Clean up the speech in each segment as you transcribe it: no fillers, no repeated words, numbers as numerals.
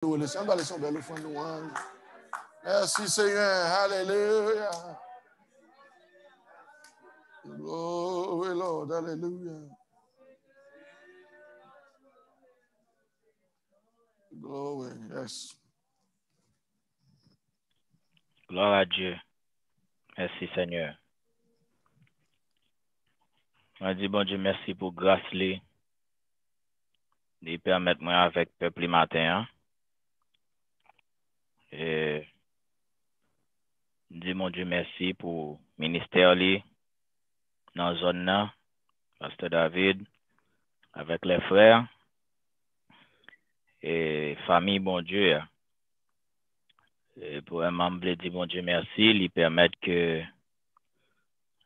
On va laisser le fond de louange. Merci Seigneur. Alléluia. Glory Lord. Alléluia. Glory. Yes. Gloire à Dieu. Merci Seigneur. On dit bon Dieu merci pour grâce li. De permettre moi avec peuple matin. Et dis mon Dieu merci pour ministère li dans zone là, Pasteur David avec les frères et famille bon Dieu. Et pour un membre dire bon Dieu merci, lui permettre que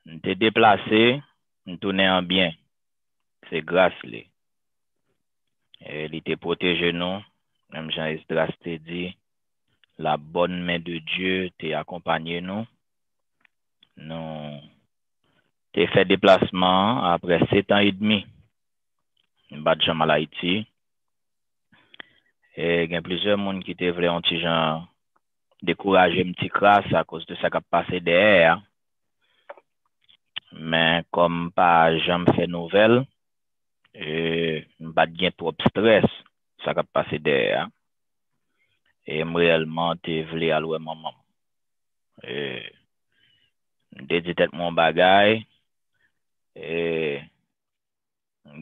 nous te déplacer, nous tourner en bien. C'est grâce li. Et il te protège nous, même Jean-Esdras te dit, la bonne main de Dieu t'a accompagné nous. Nous t'ai fait déplacement après 7 ans et demi. Nous battions à Haïti. Et il y a plusieurs personnes qui étaient vraiment découragés, un petit crasse à cause de ça qui a passé derrière. Mais comme pas jamais fait nouvelle, et pas de trop de stress, ça qui a passé derrière. Et réellement, tu voulu aller maman. Et j'ai dit mon bagage. Et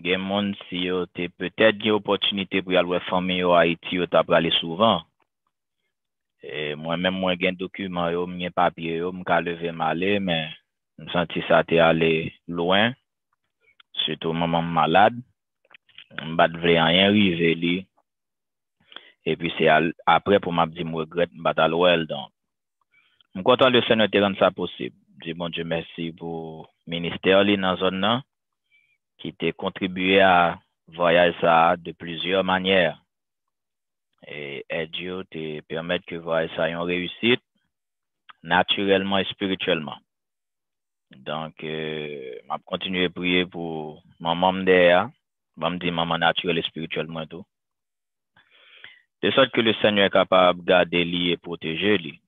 gen monde si yo te peut-être une opportunité pour aller famille au Haïti, yo t'a aller souvent. Et moi-même, moi, gen document yo, m'gen papier yo, m'ka lever m'aller, mais me senti ça te aller loin. Surtout maman malade. M'bat vle rien rive li. Et puis c'est après pour m'a dit me regrette m'bat à l'ouel donc. M'content le Seigneur te rendre ça possible. Dis bon Dieu merci pour ministère li dans zone là qui t'a contribué à voyage ça de plusieurs manières. Et Dieu te permettre que voyage ça ait une réussite naturellement et spirituellement. Donc, je continue à prier pour maman derrière. Je me dire maman naturelle et spirituellement tout. De sorte que le Seigneur est capable de garder lui et protéger lui.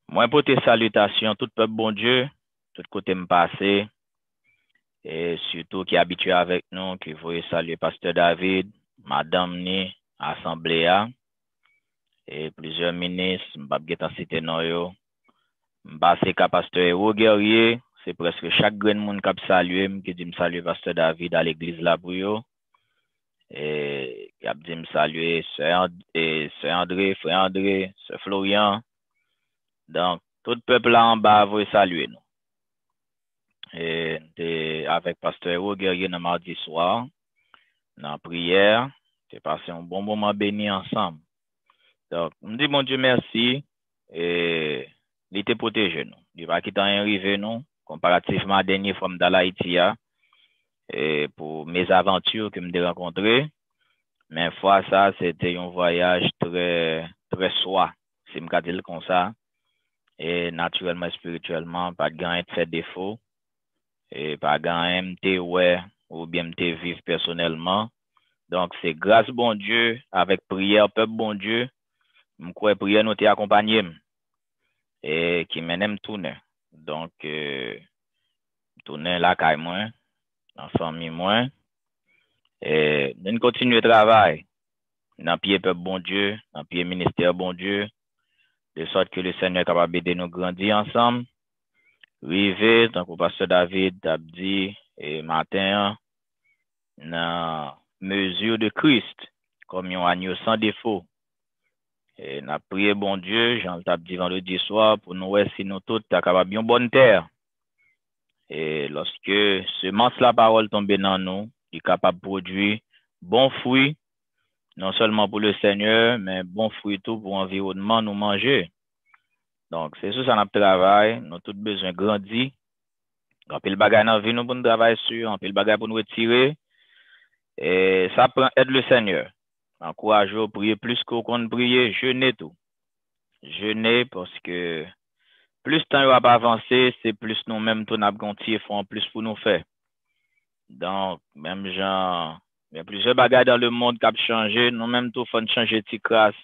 Moi, pour tes salutations, tout peuple bon Dieu, tout côté me passer, et surtout qui est habitué avec nous, qui veut saluer Pasteur David, Madame Ni, Assemblée, et plusieurs ministres, je ne vais pas citer non. C'est Pasteur Héros Guerrier, c'est presque chaque grand monde qui a salué, qui dit me saluer Pasteur David à l'église là pour yo. Et qui a dit me saluer Sœur André, Frère André, Sœur Florian. Donc, tout le peuple là en bas veut saluer nous. Et avec Pasteur Héros Guerrier le mardi soir, dans la prière, j'ai passé un bon moment béni ensemble. Donc, me dit mon Dieu merci et il te protège nous. Il va quitter rien arrivé nous comparativement à la dernière fois dans l'Haïti et pour mes aventures que me rencontré. Mais fois ça c'était un voyage très très soi, si me dire comme ça. Et naturellement spirituellement pas de gain de faire défaut et pas gain MT ouais ou bien MT vivre personnellement. Donc c'est grâce bon Dieu avec prière peuple bon Dieu, me crois prière nous t'ai accompagné et qui m'aime tourner. Donc tourner là caille moi, en famille moi et nous continuer travail dans pied peuple bon Dieu, dans pied ministère bon Dieu, de sorte que le Seigneur est capable d'aider nous grandir ensemble. River, donc au pasteur David a dit et matin dans mesure de Christ comme un agneau sans défaut. Et n'a prié bon Dieu, j'en t'a dit vendredi soir pour nous voir si nous tous t'es capable bien bonne terre. Et lorsque semence la parole tombe dans nous, il est capable de produire bon fruit, non seulement pour le Seigneur, mais bon fruit tout pour l'environnement nous manger. Donc, c'est ça, ça notre travail, nous avons tous besoin de grandir. On peut le bagage dans la vie, nous pour nous travailler sur, on peut le bagage pour nous retirer. Et ça prend aide le Seigneur. Encouragez-vous, prier plus qu'on compte prier, jeûner tout. Jeûner parce que plus le temps va pas avancer, c'est plus nous-mêmes, tout nous avons font plus pour nous faire. Donc, même gens, Il y a plusieurs bagages dans le monde qui ont changé. Nous-mêmes, tout faut changer de crasse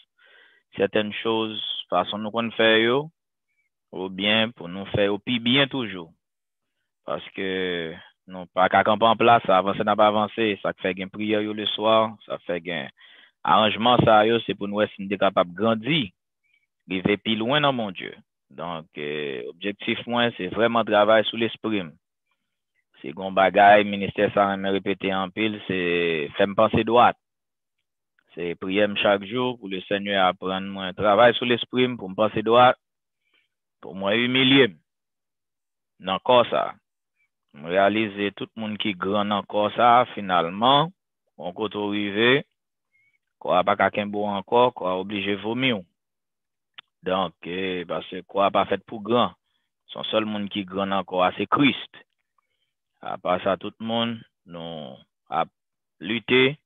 certaines choses, façon nous qu'on fait yo, ou bien pour nous faire au plus bien toujours. Parce que nous pas qu'à camper en place, ça avance n'a pas avancé, ça fait gain prière yo le soir, ça fait gain arrangement ça yo, c'est pour nous être capable de grandir, arriver plus loin dans mon Dieu. Donc objectif moi c'est vraiment travailler sur l'esprit. C'est gon bagaille ministère ça me répéter en pile, c'est faire me penser droite. C'est prier chaque jour pour le Seigneur apprendre moi travail sur l'esprit pour me penser droit, pour moi humilier. Dans corps ça. Réaliser tout le monde qui grand encore ça finalement on côté arrivé quoi pas quelqu'un bon encore quoi obligé vomir. Donc parce que quoi pas fait pour grand. Son seul monde qui grand encore c'est Christ. À part ça tout le monde nous a lutté.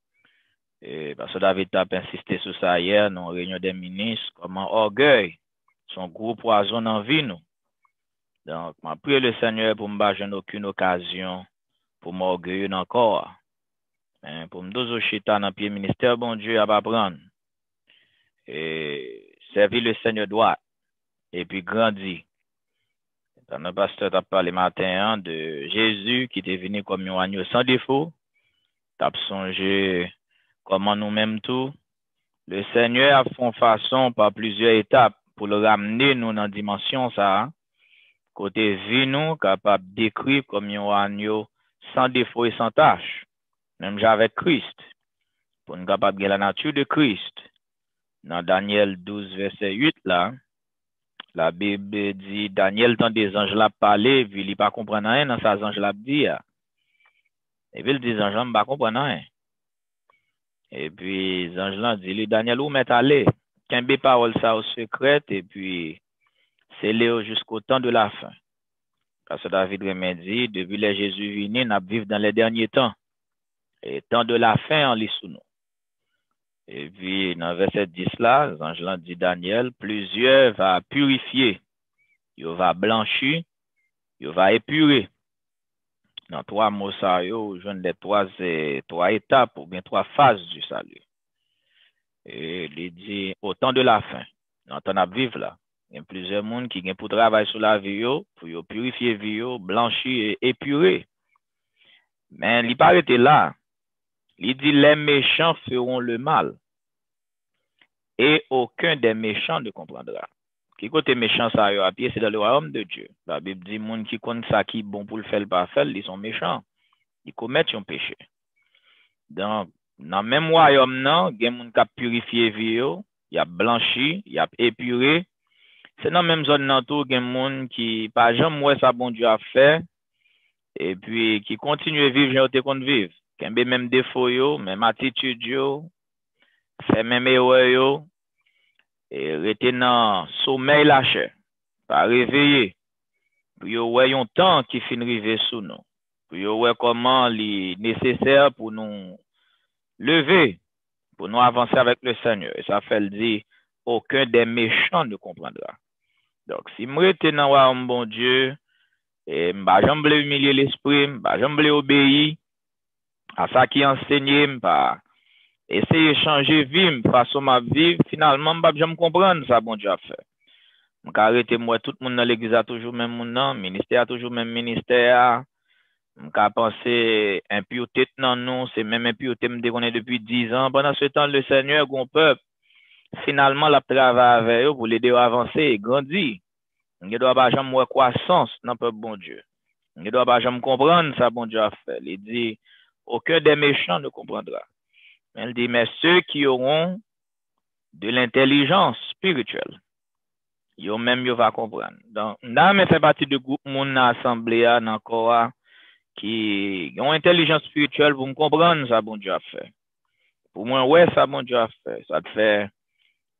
Et parce que David a insisté sur ça hier dans la réunion des ministres, comment orgueil, son gros poison en vie nous. Donc, je prie le Seigneur pour me battre aucune occasion pour m'orgueiller encore. Pour me donner au chita dans le pied ministère, bon Dieu, à pas prendre. Et servir le Seigneur droit. Et puis grandir. Le pasteur a parlé matin de Jésus qui était venu comme un agneau sans défaut. Tu as songé comment nous-mêmes tout. Le Seigneur a fait façon par plusieurs étapes pour le ramener nous dans la dimension ça. Côté vie nous capable d'écrire comme un agneau sans défaut et sans tâche. Même avec Christ. Pour nous capable de la nature de Christ. Dans Daniel 12 verset 8 là, la Bible dit Daniel tant des anges l'a parlé, puis il pas comprendre rien dans sa ange l'a dit. Et puis il dit anges pas comprendre rien. Et puis, les anges là dit, Daniel, où m'est allé? Qu'un bé parole ça au secret, et puis, c'est là jusqu'au temps de la fin. Parce que David m'a dit, depuis les Jésus venu, nous vivons dans les derniers temps. Et temps de la fin, on lit sous nous. Et puis, dans verset 10 là, les anges là dit, Daniel, plusieurs va purifier, il va blanchir, il va épurer. Dans trois mots ça, je viens les trois étapes ou bien trois phases du salut. Et il dit, au temps de la fin, dans ton vivre là, il y a plusieurs monde qui viennent pour travailler sur la vie, pour purifier la vie, blanchir et épurer. Mais il pas arrêté là. Il dit, les méchants feront le mal. Et aucun des méchants ne comprendra. Qui côté méchant ça à pied, c'est dans le royaume de Dieu. La Bible dit, monde qui connaît ça qui est bon pour le faire, pas faire, ils sont méchants. Ils commettent un péché. Donc, dans le même royaume, il y a des gens qui ont purifié la vie, il y a blanchi, il y a épuré. C'est dans la même zone, il y a des gens qui, par exemple, ouais, ça bon Dieu a fait, et puis qui continuent à vivre, j'ai qu'on vivre. Qui ont même défauts, même attitude, fait même erreur, et rester dans sommeil lâché, pas réveiller. Puis ouais, un temps qui finit arriver sous nous. Puis ouais, comment il est nécessaire pour nous lever, pour nous avancer avec le Seigneur. Et ça fait le dire, aucun des méchants ne comprendra. Donc, si je suis dans le bon Dieu, et je vais humilier l'esprit, je vais obéir à ça qui est enseigné, je essayer de changer vie, façon à vivre, finalement, je vais comprendre ça, bon Dieu a fait. Je vais arrêter moi, tout le monde dans l'église a toujours le même nom, le ministère a toujours le même ministère. Je vais penser impureté dans nous, c'est même impureté qu'on est depuis 10 ans. Pendant ce temps, le Seigneur, mon peuple, finalement, la travail avec eux pour l'aider à avancer et grandir. On ne doit pas jamais avoir croissance dans le peuple, bon Dieu. On ne doit pas jamais comprendre ça, bon Dieu a fait. Il dit, aucun des méchants ne comprendra. Il dit, mais ceux qui auront de l'intelligence spirituelle, ils même vont comprendre. Donc, nous fait partie du groupe, mon assemblée, dans Cora, qui ont intelligence spirituelle pour me comprendre ça, bon Dieu a fait. Pour moi, ouais, ça, bon Dieu a fait. Ça te fait,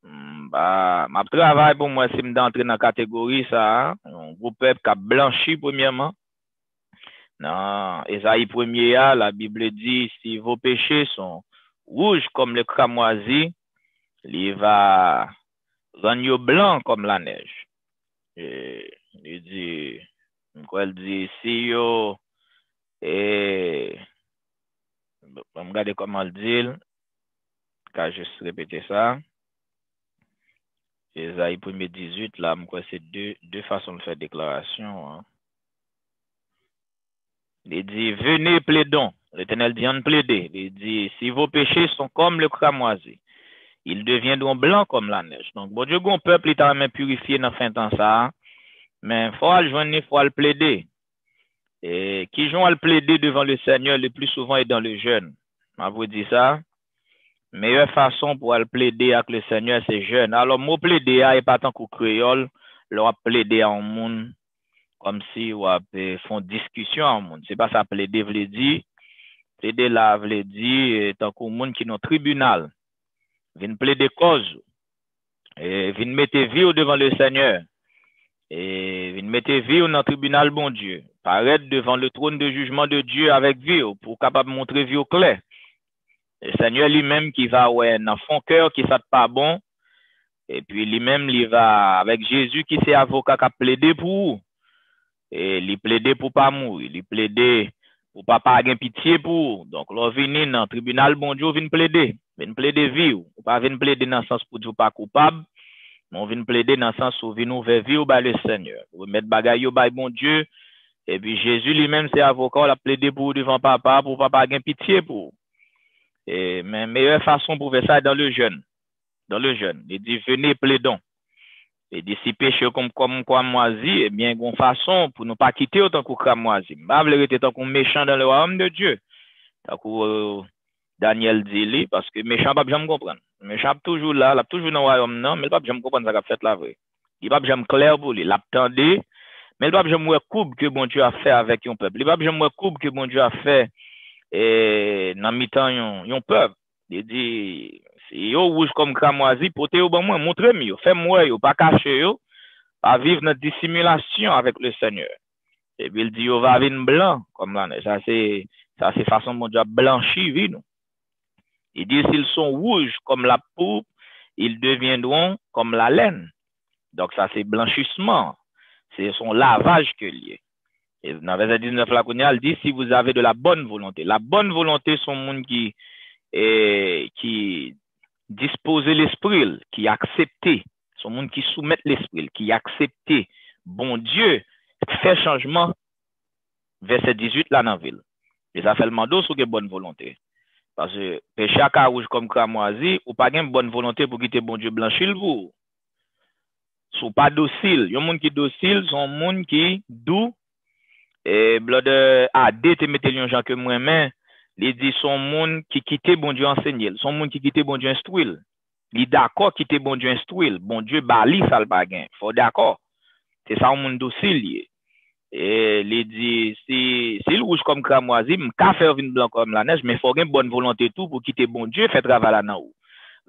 ma travail pour moi, c'est d'entrer dans la catégorie, ça, un groupe peuple qui a blanchi, premièrement. Dans Ésaïe 1er, la Bible dit, si vos péchés sont rouges comme le cramoisi, il va rendre blanc comme la neige. Et il dit, si yo, et On va regarder comment le dire. Car juste répéter ça. Ésaïe 1er 18, là, c'est deux façons de faire déclaration. Hein. Il dit, venez, plaidons. L'Éternel dit, en plaidez. Il dit, si vos péchés sont comme le cramoisi, ils deviendront blancs comme la neige. Donc, bon Dieu, mon peuple, il t'a même purifié dans fin temps ça. Mais il faut le joindre, il faut le plaider. Et qui joue à le plaider devant le Seigneur le plus souvent est dans le jeûne. On vous dit ça. Meilleure façon pour le plaider avec le Seigneur, c'est jeûne. Alors, mot plaider n'est pas tant qu'au créole, l'on plaider en monde comme si on font discussion en monde. C'est pas ça plaider, veut dire. Plaider là, veut dire, tant qu'au monde qui est dans tribunal. Vin plaider cause. Et vin mettre vie devant le Seigneur. Et vin mettre vie dans le tribunal, bon Dieu. Paraître devant le trône de jugement de Dieu avec vie pour capable montrer vie au clair. Le Seigneur lui-même qui va dans son cœur qui fait pas bon. Et puis lui-même, il va avec Jésus qui c'est avocat qui a plaidé pour. Et il plaidé pour pas mourir. Il plaidé pour pas avoir pitié pour. Donc, l'on vient dans le tribunal, bon Dieu, vient plaider. Vient plaider vie. Ou pas vient plaider dans le sens pour dire pas coupable. Mais on vient plaider dans le sens où vient ouvrir vie au bas le Seigneur. Vous mettre bagaille au bas bon Dieu. Et puis Jésus lui-même, c'est avocat, il a plaidé pour devant papa, pour papa avoir pitié pour. Et mais meilleure façon pour faire ça est dans le jeûne. Dans le jeûne. Il dit, venez, plaidons. Et dit, si péché comme cramoisi, eh bien, une façon pour ne pas quitter autant que cramoisi. Pas vouloir être tant qu'on méchant dans le royaume de Dieu. Tant que Daniel dit, parce que méchant, pas jamais comprendre. Méchant, toujours là, il toujours dans le royaume, non, mais il pas jamais comprendre ce qu'il a fait la vraie. Il pas jamais clair pour lui. Il attendait, mais il pas jamais coupe que bon Dieu a fait avec un peuple. Il pas jamais coupe que bon Dieu a fait et dans mi-temps yon peuple. Il dit, si yo rouge comme cramoisi, portez au bon moi, montrez-moi, faites-moi, pas cacher yo, pas vivre notre dissimulation avec le Seigneur. Et puis il dit, yo va venir blanc, comme là, ça c'est façon mon Dieu blanchi, vi nous. Il dit, s'ils sont rouges comme la pourpre, ils deviendront comme la laine. Donc ça c'est blanchissement, c'est son lavage que lié. Et dans verset 19, la il dit, si vous avez de la bonne volonté. La bonne volonté, sont monde qui dispose l'esprit, qui accepte, sont monde qui soumet l'esprit, qui accepte, bon Dieu, fait changement, verset 18, là dans la ville. Et ça fait le mandat sur une bonne volonté. Parce que péché à rouge comme cramoisi, ou pas une bonne volonté pour quitter bon Dieu blanchir vous. Sont pas docile. Les gens qui docile sont les gens qui doux. Et blood AD te mette les gens que moi même il dit son monde qui quitte bon Dieu enseigner son monde qui quitte bon Dieu instruire il d'accord quitter bon Dieu instruire bon Dieu bali ça le baguin faut d'accord c'est ça un monde docile et il dit si le rouge comme cramoisi m'ka faire vin blanc comme la neige mais faut une bonne volonté tout pour quitter bon Dieu faire travail là dans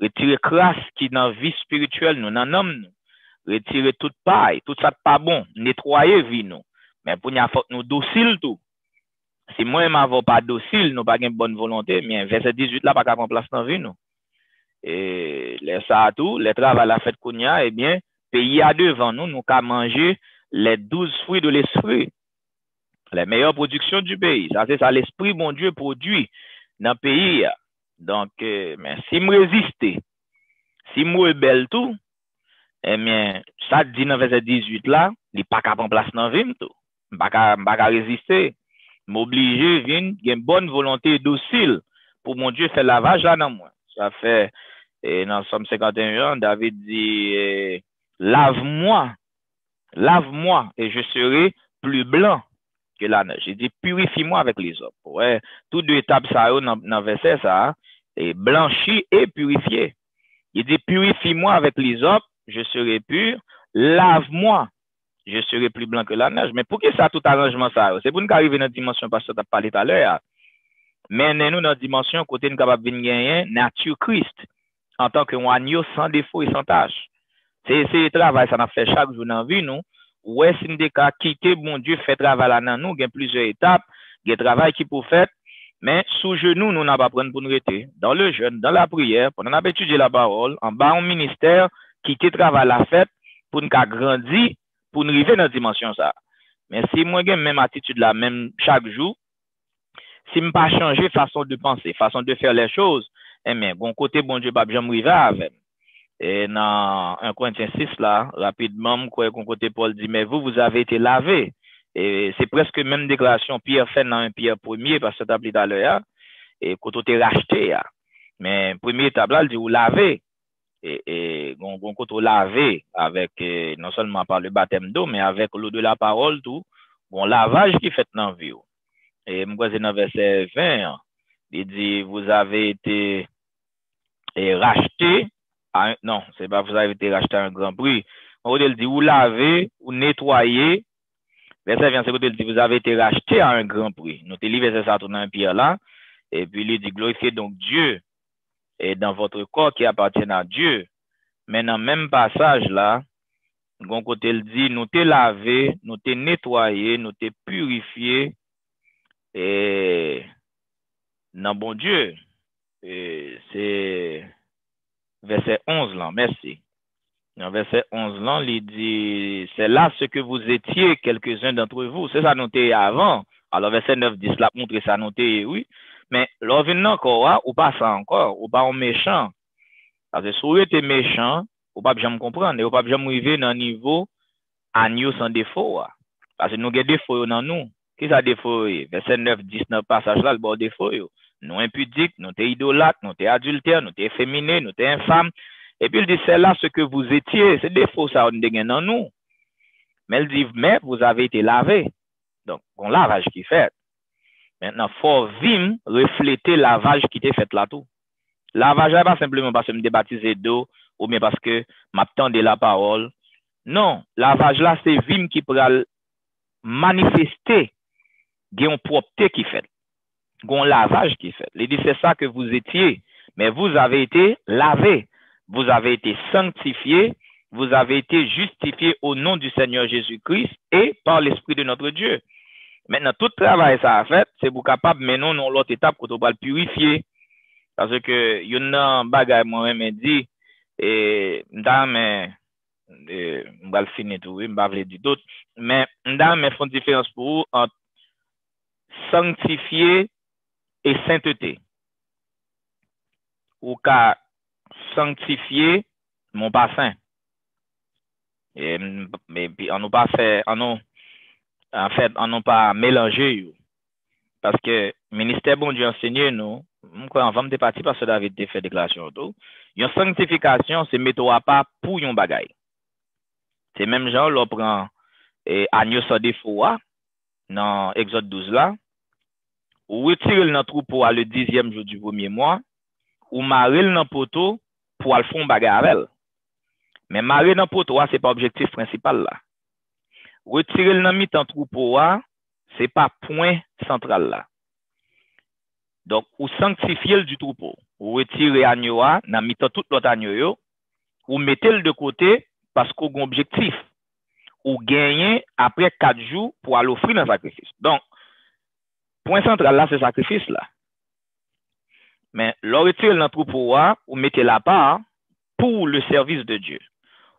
retirer crasse qui dans vie spirituelle nous dans homme nous retirer toute paille tout ça pas bon nettoyer vie nous. Mais pour nous, faut nous docile tout. Si moi, je pas docile, nous pas une bonne volonté, mais verset 18 là, pas qu'à prendre place dans vie nous. Et les ça tout, les travail la fête qu'on y a, eh bien, pays à devant nous, nous qu'à manger les 12 fruits de l'esprit. Les meilleures productions du pays. Ça, c'est ça, l'esprit, bon Dieu, produit dans le pays. Donc, mais si je résiste, si je rebelle tout, eh bien, ça dit dans verset 18 là, il n'est pas qu'à prendre place dans vie tout. Pas qu'à résister. M'obliger, vient une bonne volonté docile pour mon Dieu faire lavage là dans moi. Ça fait, dans Somme 51, David dit, lave-moi, et je serai plus blanc que la neige. Il dit, purifie-moi avec les eaux. Ouais, toutes deux étapes ça dans verset ça, et blanchi et purifié. Il dit, purifie-moi avec les eaux, je serai pur, lave-moi. Je serai plus blanc que la neige. Mais pour que ça, tout arrangement, ça, c'est pour nous arriver dans la dimension, parce que tu as parlé tout à l'heure. Mais nous, dans la dimension, côté nous capable de gagner, nature Christ, en tant qu'un agneau sans défaut et sans tâche. C'est le travail, ça n'a fait chaque jour dans la vie, nous. Ouais, si nous avons quitté, bon Dieu, fait travail là dans nous, il y a plusieurs étapes, il y a un travail qui peut faire, mais sous genou, nous n'avons pas prendre pour nous rester. Dans le jeûne, dans la prière, pendant qu'on a étudié la parole, en bas, au ministère, quitter le travail la fête, pour nous grandir, pour nous arriver dans la dimension ça. Mais si moi j'ai même attitude là même chaque jour, si je pas changer façon de penser, façon de faire les choses, eh bien, bon côté, bon Dieu, pas jamais arriver avec. Et dans 1 Corinthiens 6, là, rapidement, quoi, côté Paul dit, mais vous avez été lavé. Et c'est presque même déclaration Pierre fait dans 1 Pierre 1er, parce que tu as appelé tout à l'heure, et quand tu es racheté, mais premier étape là, il dit, vous lavez. Et quand on lavé avec, non seulement par le baptême d'eau, mais avec l'eau de la parole, tout, bon lavage qui fait dans la vie. Et moi, c'est dans verset 20, il dit, vous avez été racheté, non, c'est pas vous avez été racheté à un grand prix. On dit, vous lavez, vous nettoyez. Verset 20, c'est dit, vous avez été racheté à un grand prix. Nous te livre verset ça, tourne un Pierre là. Et puis, il dit, glorifiez donc Dieu et dans votre corps qui appartient à Dieu. Mais dans le même passage là, gon côté il dit, nous te lavé, nous te nettoyé, nous te purifié et dans bon Dieu. C'est verset 11 là, merci. Dans verset 11 là, il dit, c'est là ce que vous étiez quelques-uns d'entre vous. C'est ça noté avant. Alors verset 9, 10 là, montre ça noté, oui. Mais l'on vient encore, ou pas ça encore, ou pas en méchant. Parce que si vous êtes méchant, vous ne pouvez pas jamais comprendre, vous ne pouvez pas jamais arriver dans un niveau agneau sans défaut. Parce que nous avons des défauts dans nous. Qu'est-ce que ça défaut? Verset 9, 10, 9 passage là, le bon défaut. Nous impudiques, nous sommes idolâtres, nous sommes adultères, nous sommes efféminés, nous sommes infâmes. Et puis il dit, c'est là ce que vous étiez, c'est défaut ça, on est dans nous. Mais il dit, mais vous avez été lavé. Donc, on lavage qui fait. Maintenant, il faut vivre, refléter le lavage qui était fait là tout. Lavage n'est pas simplement parce que je me débaptisé d'eau ou bien parce que m'attends de la parole. Non, lavage là, c'est vim qui pourra manifester une propreté qui fait. Un lavage qui fait. Il dit, c'est ça que vous étiez, mais vous avez été lavé. Vous avez été sanctifié. Vous avez été justifié au nom du Seigneur Jésus-Christ et par l'Esprit de notre Dieu. Maintenant, tout travail ça a fait, c'est pour capable maintenant dans l'autre étape quand on va le purifier. Parce que il y a un bagage moi-même dit et mais on va le finir tout, on va le dire d'autres, mais mais font différence pour vous entre sanctifier et sainteté. Ou qu'à sanctifier mon pas saint. Mais puis on n'a pas fait en fait on n'a pas mélangé parce que ministère bon Dieu enseigné nous on va me départir parce que David a fait déclaration tout. Une sanctification c'est mettre à part pour yon bagay. C'est même genre l'on prend agneau sans défaut dans Exode 12 là ou retirer dans troupeau le 10e jour du premier mois ou marrer dans poteau pour aller faire un bagay avec. Mais marrer dans poteau c'est pas objectif principal là. Retirer dans mi-temps troupeau c'est pas point central là. Donc, ou sanctifier du troupeau, ou retirer agneau dans mi-temps tout l'autre agneau, ou mettez le de côté parce qu'on a un objectif, ou gagner après 4 jours pour aller offrir un sacrifice. Donc, point central là, c'est sacrifice là. Mais le retirer dans le troupeau, ou mettez la part pour le service de Dieu.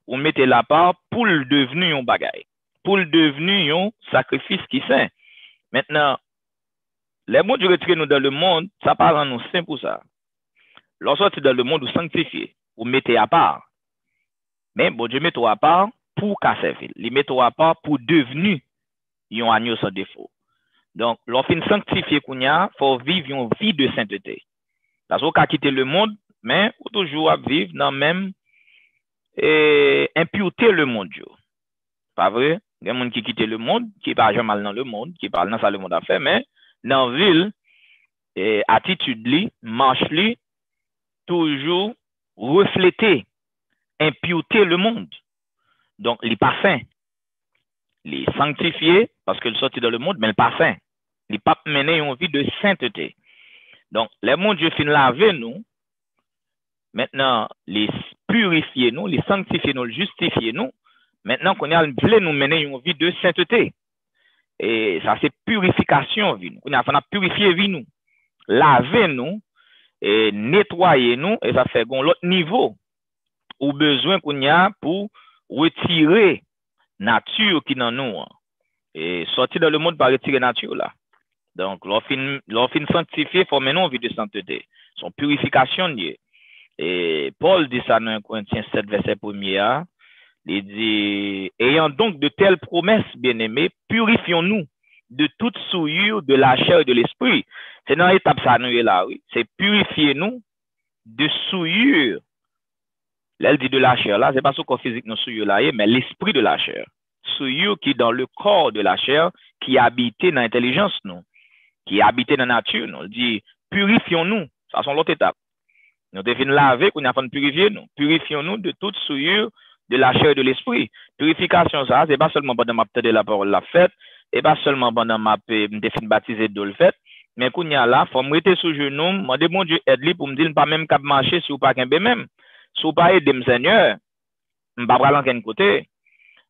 Ou mettez la part pour le devenu un bagay, pour le devenu un sacrifice qui saint. Maintenant, les mots du retrait nous dans le monde, ça part en nous saint pour ça. Lorsque dans le monde, vous sanctifiez, vous mettez à part. Mais bon Dieu met à part pour qu'à servir. Il met à part pour devenir un agneau sans défaut. Donc, lorsqu'on sanctifie, il faut vivre une vie de sainteté. Parce qu'on a quitté le monde, mais on toujours vivre dans même imputer le monde. Pas vrai? Il y a des gens qui quittent le monde, qui parlent jamais dans le monde, qui parlent dans ça le monde à faire, mais dans la ville, attitude li, marche li, toujours refléter, imputer le monde. Donc, il n'est pas saint. Il est sanctifié parce qu'il sortit dans le monde, mais il n'est pas saint. Il n'est pas mené une vie de sainteté. Donc, les mondes Dieu fin laver nous, maintenant, les purifier nous, les sanctifier nous, les justifier nous. Maintenant qu'on a voulu nous mener une vie de sainteté. Et ça, c'est purification, vie nous. On a purifié vie nous, laver nous, et nettoyer nous, et ça fait l'autre niveau ou besoin qu'on a pour retirer nature qui dans nous. Et sortir dans le monde par retirer nature là. Donc, l'offre sanctifié, faut maintenant vie de sainteté. Son purification liée. Et Paul dit ça dans 1 Corinthiens 7, verset 1er. Il dit, ayant donc de telles promesses, bien-aimés, purifions-nous de toute souillure de la chair et de l'esprit. C'est dans l'étape ça, nous, là, oui. C'est purifier-nous de souillure. Là, elle dit de la chair, là, c'est pas ce corps physique, non, souillure, là, mais l'esprit de la chair. Souillure qui est dans le corps de la chair, qui est habité dans l'intelligence, nous, qui est habité dans la nature, nous. Elle dit, purifions-nous. Ça, c'est l'autre étape. Nous devons laver, qu'on a fait purifier, nous. Purifions-nous de toute souillure de la chair et de l'esprit. Purification, ça, c'est pas seulement pendant ma tête de la parole la fête, et pas seulement pendant ma défini baptisé de le fait, mais qu'on y a là, faut me rester sous genou, demander mon Dieu aide-lui pour me dire pas même cap marcher si ou pas qu'un même. Si ou pas aider Seigneur, m'pas pas l'en côté.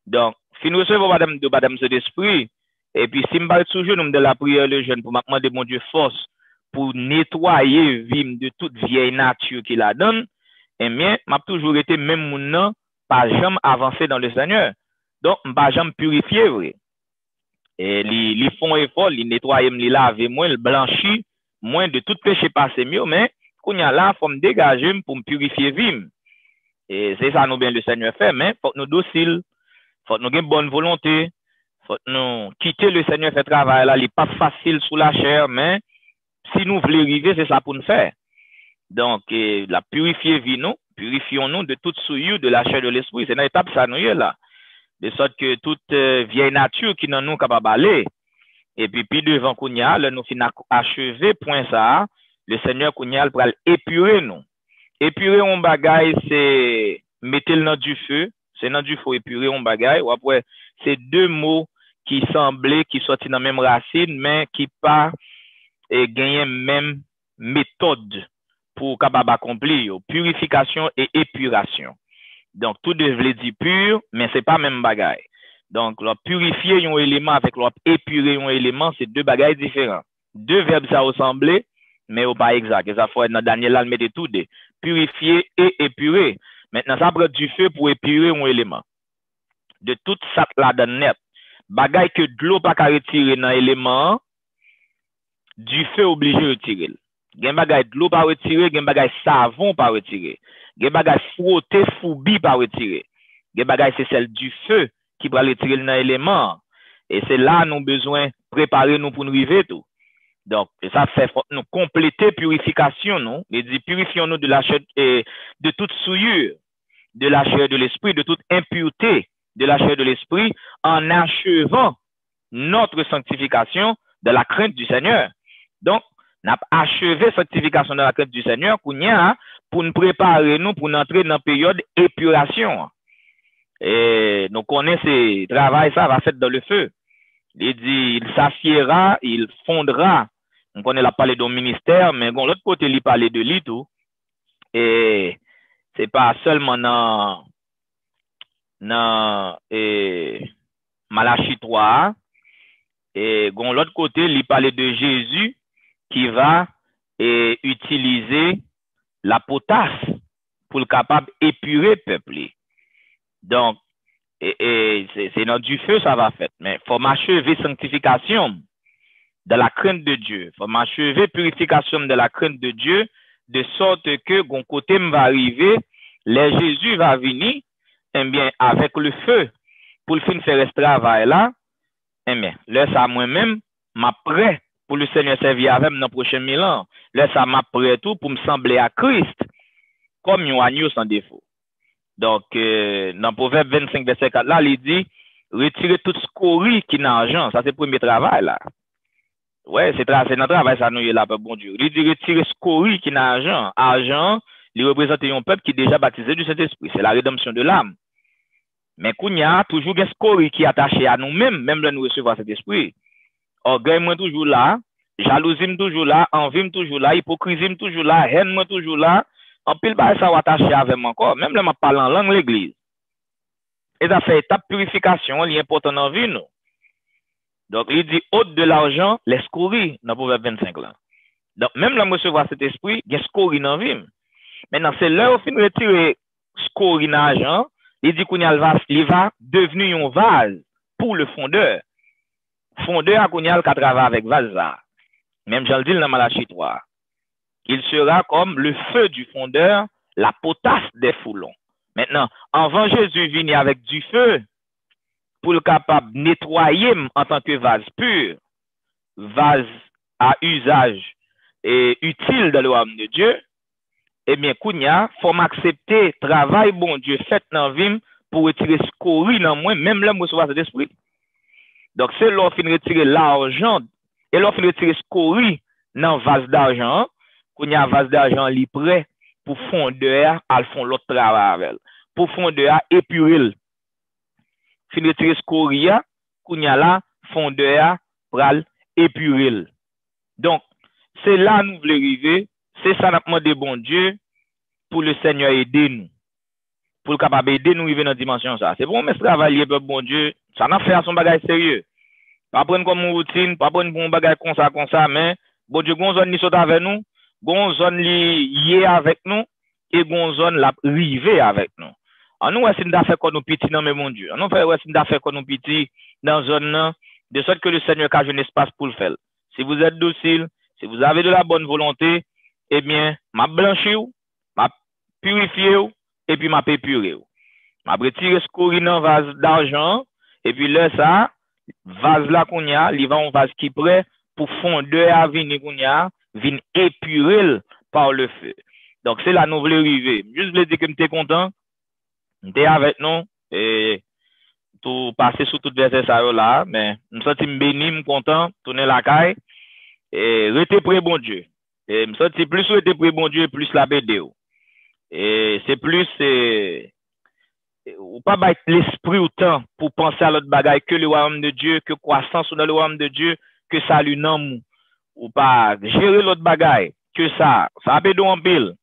Donc, fin recevoir madame cet esprit, et puis si m'pas sous genou de la prière le jeune pour demander mon Dieu force pour nettoyer vie de toute vieille nature qu'il a donne, eh bien, m'a toujours été même mon pas jamais avancé dans le Seigneur. Donc, pas jamais purifié, vrai. Et les font effort, les nettoyer, les laver, moins, le blanchir, moins de tout péché passé mieux, mais, qu'on y a là, faut me dégager pour me purifier vime. Et c'est ça, nous, bien, le Seigneur fait, mais, faut que nous dociles, faut que nous ayons bonne volonté, faut que nous quitter le Seigneur fait travail là, il n'est pas facile sous la chair, mais, si nous voulons arriver, c'est ça pour nous faire. Donc, la purifier vie, nous, purifions-nous de toute souillure de la chair et de l'esprit. C'est une étape, ça, nous, là. De sorte que toute vieille nature qui n'en nous capable aller. Et puis devant Kounia, là, nous finissons achever, point ça, le Seigneur Kounia pour épurer nous. Épurer un bagage, c'est mettre dans du feu. C'est dans du feu épurer un bagage. Ou après, c'est deux mots qui semblaient, qui sortent dans la même racine, mais qui pas gagner même méthode pour capable accomplir. Purification et épuration. Donc, tout devait dire pur, mais c'est pas même bagaille. Donc, leur purifier un élément avec leur épurer un élément, c'est deux bagailles différents. Deux verbes, ça ressemble, mais pas exact. Et ça faut être dans Daniel, là, mettez tout de purifier et épurer. Maintenant, ça prend du feu pour épurer un élément. De toute ça là dans net. Bagaille que de l'eau pas qu'à retirer dans l'élément, du feu obligé de retirer. Gen bagay de l'eau pas retirer, gen bagay savon pas retirer. Gen bagay frotter foubi pas retirer. Gen bagay c'est celle du feu qui va retirer dans l'élément. Et c'est là nous besoin préparer nous pour nous arriver tout. Donc ça fait nous compléter purification nous, et dit purifions-nous de la chair et de toute souillure de la chair de l'esprit, de toute impureté de la chair de l'esprit en achevant notre sanctification de la crainte du Seigneur. Donc n'a achevé sanctification de la crainte du Seigneur pour nous préparer nous pour entrer dans la période épuration. Et nous connaissons ce travail, ça va faire dans le feu. Il dit, il s'assiera, il fondra. On connaît la parler d'un ministère, mais bon, l'autre côté, il parle de lui tout. Et c'est pas seulement dans Malachie 3. Et bon, l'autre côté, il parle de Jésus qui va utiliser la potasse pour le capable d'épurer le peuple. Donc, c'est dans du feu, ça va faire. Mais il faut m'achever sanctification de la crainte de Dieu. Il faut m'achever purification de la crainte de Dieu, de sorte que, mon côté va arriver, les Jésus va venir, eh bien, avec le feu, pour le fin faire ce travail là, eh bien, là, ça moi-même, m'a prêt pour le Seigneur servir avec dans le prochain 1000 ans. Là, ça m'a prêt tout pour me sembler à Christ, comme un agneau sans défaut. Donc, dans Proverbe 25, verset 4, là, il dit, retirer toute scorie qui n'a argent. Ça, c'est le premier travail, là. Ouais, c'est notre travail, ça, nous, là, bon Dieu. Il dit, retirer scorie qui n'a argent. Argent, il représente un peuple qui est déjà baptisé du Saint-Esprit. C'est la rédemption de l'âme. Mais qu'il y a toujours une scorie qui est attachée à nous-mêmes, même là, nous recevons cet esprit. Orgueil, moi, toujours là. Jalousie, toujours là. Envie, toujours là. Hypocrisie, toujours là. Haine, moi, toujours là. En pile, ça va attacher avec moi encore. Même là, je parle en langue l'église. Et ça fait étape purification, il est important dans la vie, nous. Donc, il dit, ôte de l'argent, les scories, dans le Proverbe 25 là. Donc, même là, je recevoir cet esprit, il y a scories dans la vie. Maintenant, c'est là où il faut retirer scories dans l'argent. Il dit qu'il va devenir un vase pour le fondeur. Fondeur, il va travailler avec vase là. Même Jean le dit dans Malachie 3. Il sera comme le feu du fondeur, la potasse des foulons. Maintenant, avant Jésus venir avec du feu, pour le capable de nettoyer en tant que vase pur, vase à usage et utile dans le royaume de Dieu, eh bien, Kounia, faut m'accepter travail bon Dieu fait dans vie pour retirer scorie dans moi, même là, moi, recevoir cet esprit. Donc, c'est là qu'on retirer l'argent et là qu'on retirer scorie dans vase d'argent, Kounia, vase d'argent li prêt pour fondeur, à fond l'autre travail avec. Pour fondeur, épurer. Fin retirer scorie, Kounia là, fondeur, pral, épurer. Donc, c'est là nous voulons arriver. C'est ça nous demandé bon Dieu pour le Seigneur aider nous. Pour le capable aider nous arriver dans la dimension ça. C'est bon mais travailler pour bon Dieu, ça n'a fait à son bagage sérieux. Pas prendre comme une routine, pas prendre pour un bagage comme ça mais bon Dieu gon zone li saute avec nous, gon zone li yé avec nous et gon zone la rivé avec nous. En nous c'est d'affaire qu'on nous petit dans mais mon Dieu. En nous fait c'est d'affaire qu'on nous petit dans zone là de sorte que le Seigneur a un espace pour le faire. Si vous êtes docile, si vous avez de la bonne volonté, eh bien, m'a blanchi ou, m'a purifié ou, et puis m'a épuré ou. M'a retiré scorie dans vase d'argent, et puis là, ça, vase là qu'on y a, il va un vase qui prêt pour fondeur à venir qu'on y a, vient épurer par le feu. Donc, c'est la nouvelle arrivée. Juste le dire que m'étais content, m'étais avec nous, et tout passer sur tout verset ça là, mais me senti béni, me content, tourner la caille, et rester près bon Dieu. Et me senti plus rester près bon Dieu, plus la BD. Et c'est plus, ou pas battre l'esprit autant pour penser à l'autre bagaille que le royaume de Dieu, que croissance dans le royaume de Dieu, que salut non mou. Ou pas gérer l'autre bagaille, que ça a pédé en pile.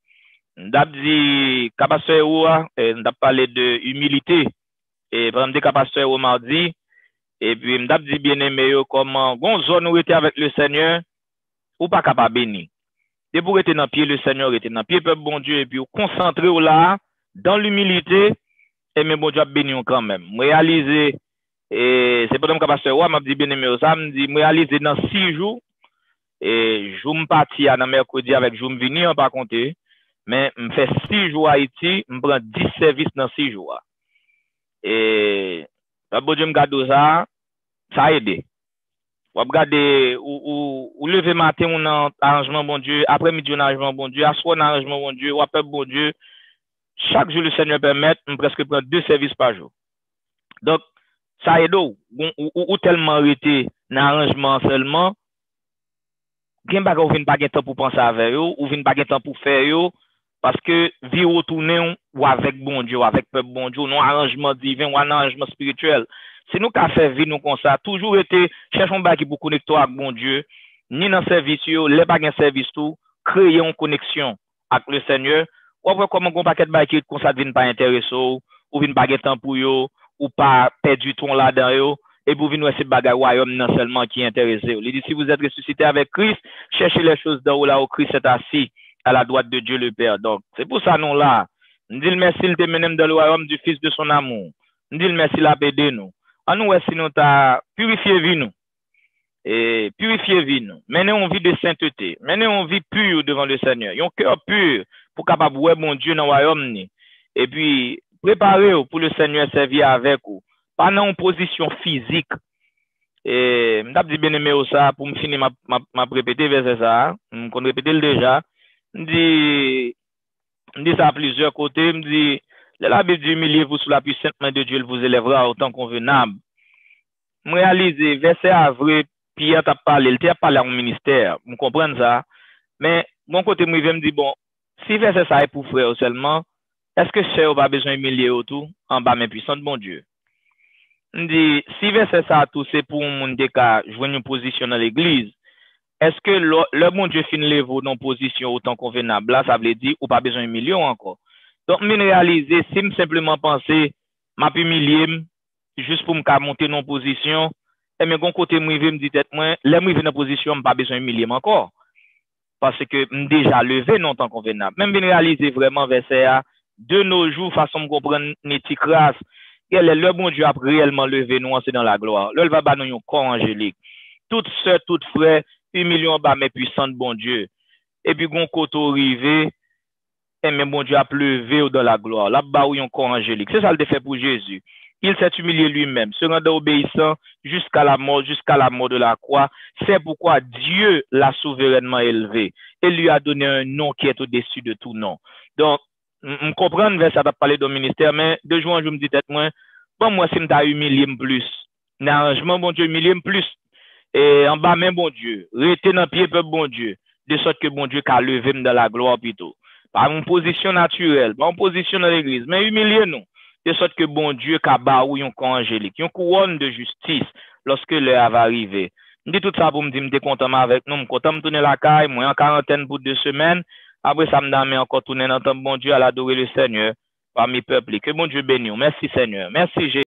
D'ab dit, capacité ou, d'ab parlé de humilité. Et par exemple, capacité ou mardi. Et puis, m'dap dit bien aimé, comment, gon zone où était avec le Seigneur, ou pas capable béni. Et pour être dans pied, le Seigneur était dans pied, peuple bon Dieu, et puis, concentrer là, dans l'humilité, et mais bon Dieu a béni quand même. Réaliser, et c'est pas comme capacité ou, m'a dit bien aimé, ça me dit, réaliser dans 6 jours, et je me parti à mercredi avec je me venir, par contre, mais me fait 6 jours à Haïti, me prend 10 services dans 6 jours. Et, bon Dieu me garde ça a aidé. Ou regarder ou lever matin on arrangement bon Dieu, après-midi on arrangement bon Dieu, à soir on arrangement bon Dieu, ou après bon Dieu. Chaque jour le Seigneur permet, on presque prend 2 services par jour. Donc ça aide ou tellement arrêté dans arrangement seulement gen bagay ou vinn pas gen temps pour penser avec yo, ou vinn pas gen temps pour faire yo parce que vie retourner ou avec bon Dieu, avec peuple bon Dieu, non arrangement divin ou un arrangement spirituel. C'est nous qui a fait vie nous comme ça, toujours été cherchons bagay pour connecter avec bon Dieu, ni dans service yo, les bagay service tout, créer une connexion avec le Seigneur. Ou après comment gon paquet bagay comme ça vinn pas intéressé ou vinn pas gen temps pour yo ou pas perdre du temps là-dedans yo. Et pour venir ces bagages royaume non seulement qui est intéressé. Il dit si vous êtes ressuscité avec Christ, cherchez les choses d'en haut là où Christ est assis à la droite de Dieu le Père. Donc, c'est pour ça nous là. Nous disons merci il te menem dans le royaume du Fils de son amour. Nous disons merci la paix de nous. En nous si nous t'a purifié vie nous. Et purifier vie nous. Menez une vie de sainteté. Menez une vie pure devant le Seigneur. Un cœur pur pour capable voir mon Dieu dans le royaume ni. Et puis préparez-vous pour le Seigneur servir avec vous. Pas dans une position physique. Et m'dap dit bien aimé ça pour me finir ma répéter verset ça, me connais répéter le déjà. Me dit ça à plusieurs côtés, me dit la Bible dit humiliez-vous sous la puissante main de Dieu, il vous élèvera autant convenable. Me réaliser verset à vrai Pierre t'a parlé, il t'a parlé en ministère, me comprendre ça. Mais mon côté moi me dit bon, si verset ça est pour frère seulement, est-ce que frère pas besoin humilier autour en bas main puissante bon Dieu? Dit si verset ça tout c'est pour mon cas jouer une position dans l'église, est-ce que le bon Dieu fin lever dans position autant convenable là ça veut dire ou pas besoin de millions encore. Donc me réaliser si me simplement penser m'a humilier juste pour me monter dans position et mais gon côté moi me dit tête moi les moi dans position pas besoin de humilier encore parce que me déjà levé non tant convenable. Même bien réaliser vraiment verset de nos jours façon me comprendre nétique grâce. Le bon Dieu a réellement levé nous, c'est dans la gloire. Là, il va nous un corps angélique. Toutes sœurs, toutes frères humilié en bas, mais puissant, bon Dieu. Et puis, gon koto rivé, et mais bon Dieu a pleuvé dans la gloire. Là-bas, où yon corps angélique. C'est ça le fait pour Jésus. Il s'est humilié lui-même, se rendant obéissant jusqu'à la mort de la croix. C'est pourquoi Dieu l'a souverainement élevé et lui a donné un nom qui est au-dessus de tout nom. Donc, je comprends vers ça, parler de ministère, mais de jour en jour, je me dis peut-être moi, bon, moi, si je t'ai humilié plus, l'arrangement, bon Dieu, humilié plus, et en bas, même bon Dieu, rester dans le pied, peuple, bon Dieu, de sorte que bon Dieu qu'a levé dans la gloire plutôt. Pas une position naturelle, pas une position dans l'église, mais humilier nous. De sorte que bon Dieu qu'a baou yon corps angélique, yon couronne de justice lorsque l'heure va arriver. Je dis tout ça pour me dire, je suis content avec nous, je suis content de tourner la caille, moi en quarantaine pour 2 semaines. Après ça, me donne encore tourner dans le temps, bon Dieu, à l'adorer le Seigneur parmi le peuple. Que bon Dieu bénisse. Merci Seigneur. Merci Jésus.